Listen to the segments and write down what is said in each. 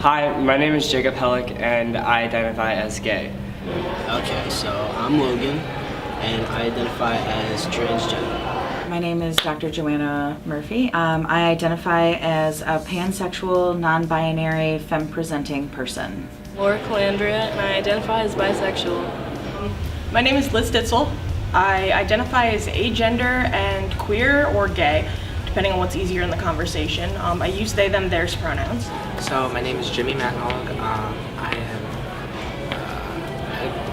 Hi, my name is Jacob Hellick and I identify as gay. Okay, so I'm Logan and I identify as transgender. My name is Dr. Joanna Murphy. I identify as a pansexual, non-binary, femme-presenting person. Laura Calandria, and I identify as bisexual. My name is Liz Ditzel. I identify as agender and queer or gay, depending on what's easier in the conversation. I use they, them, theirs pronouns. So my name is Jimmy Matnog. I am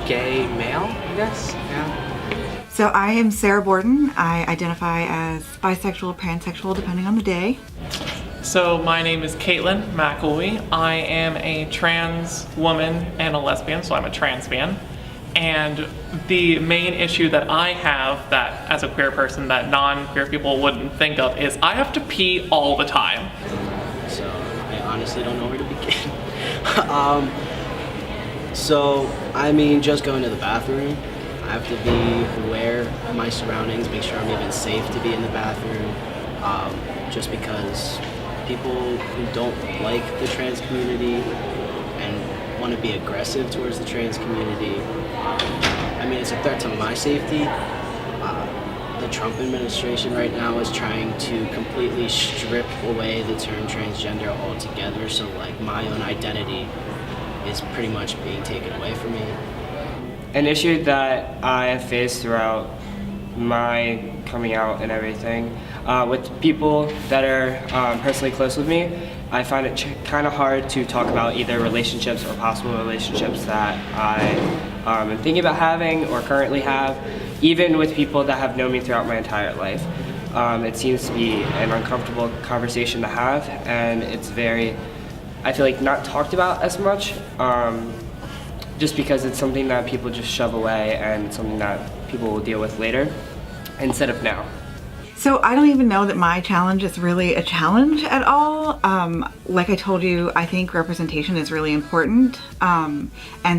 a gay male, I guess. Yeah. So I am Sarah Borden. I identify as bisexual, pansexual, depending on the day. So my name is Caitlin McElwee. I am a trans woman and a lesbian, so I'm a transman. And the main issue that I have that as a queer person that non-queer people wouldn't think of is I have to pee all the time. So I honestly don't know where to begin. Just going to the bathroom. I have to be aware of my surroundings, make sure I'm even safe to be in the bathroom. Just because people who don't like the trans community and want to be aggressive towards the trans community, it's a threat to my safety. The Trump administration right now is trying to completely strip away the term transgender altogether, so my own identity is pretty much being taken away from me. An issue that I have faced throughout my coming out and everything, with people that are personally close with me, I find it kind of hard to talk about either relationships or possible relationships that I am thinking about having or currently have, even with people that have known me throughout my entire life. It seems to be an uncomfortable conversation to have, and it's I feel like not talked about as much, just because it's something that people just shove away and something that people will deal with later instead of now. So I don't even know that my challenge is really a challenge at all. Like I told you, I think representation is really important. And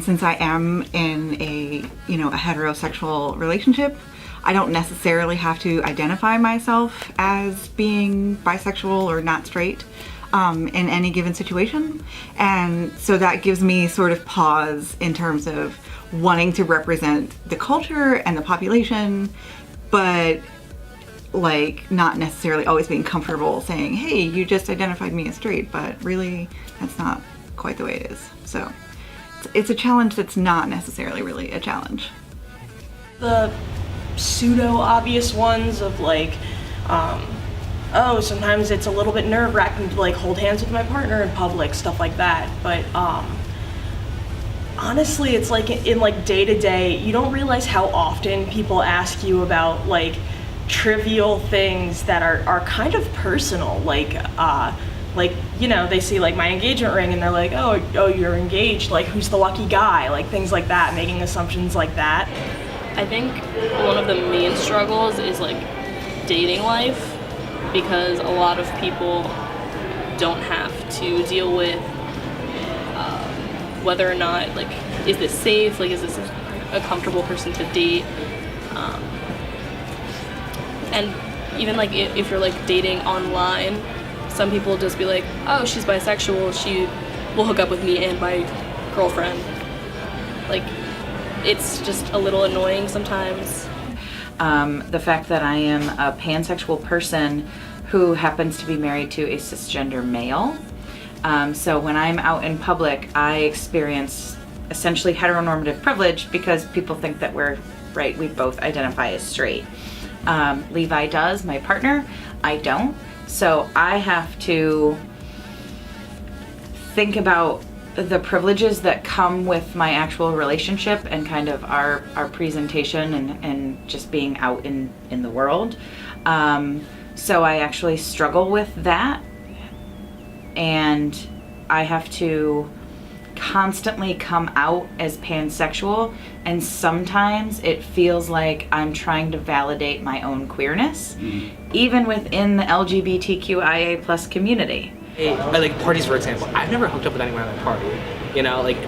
since I am in a heterosexual relationship, I don't necessarily have to identify myself as being bisexual or not straight in any given situation. And so that gives me sort of pause in terms of wanting to represent the culture and the population, but not necessarily always being comfortable saying, hey, you just identified me as straight, but really that's not quite the way it is. So it's a challenge that's not necessarily really a challenge. The pseudo obvious ones of sometimes it's a little bit nerve-wracking to hold hands with my partner in public, stuff like that. But honestly, it's in day-to-day, you don't realize how often people ask you about trivial things that are kind of personal, they see my engagement ring and they're like, oh, you're engaged, who's the lucky guy, things like that, making assumptions like that. I think one of the main struggles is dating life, because a lot of people don't have to deal with whether or not is this safe, is this a comfortable person to date. And even if you're dating online, some people just be like, oh, she's bisexual, she will hook up with me and my girlfriend. It's just a little annoying sometimes. The fact that I am a pansexual person who happens to be married to a cisgender male. So when I'm out in public, I experience essentially heteronormative privilege because people think that we both identify as straight. Levi does, my partner, I don't. So I have to think about the privileges that come with my actual relationship and kind of our presentation and just being out in the world. So I actually struggle with that, and I have to constantly come out as pansexual, and sometimes it feels like I'm trying to validate my own queerness, even within the LGBTQIA plus community. Parties, for example, I've never hooked up with anyone at a party,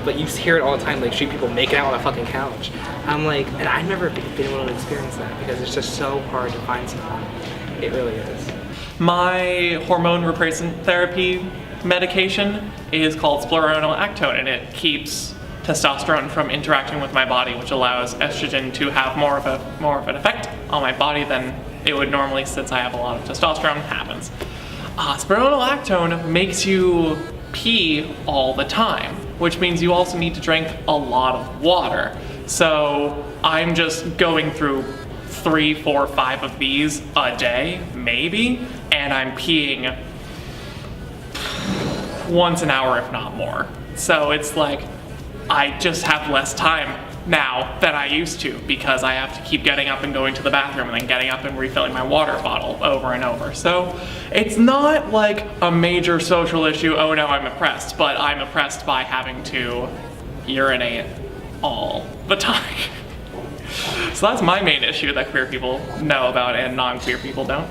but you hear it all the time, street people making out on a fucking couch. And I've never been able to experience that because it's just so hard to find someone. It really is. My hormone replacement therapy medication is called spironolactone, and it keeps testosterone from interacting with my body, which allows estrogen to have more of an effect on my body than it would normally, since I have a lot of testosterone happens. Spironolactone makes you pee all the time, which means you also need to drink a lot of water. So I'm just going through 3, 4, 5 of these a day, maybe, and I'm peeing once an hour, if not more. So it's like, I just have less time now than I used to, because I have to keep getting up and going to the bathroom and then getting up and refilling my water bottle over and over. So it's not like a major social issue, oh no, I'm oppressed, but I'm oppressed by having to urinate all the time. So that's my main issue that queer people know about and non-queer people don't.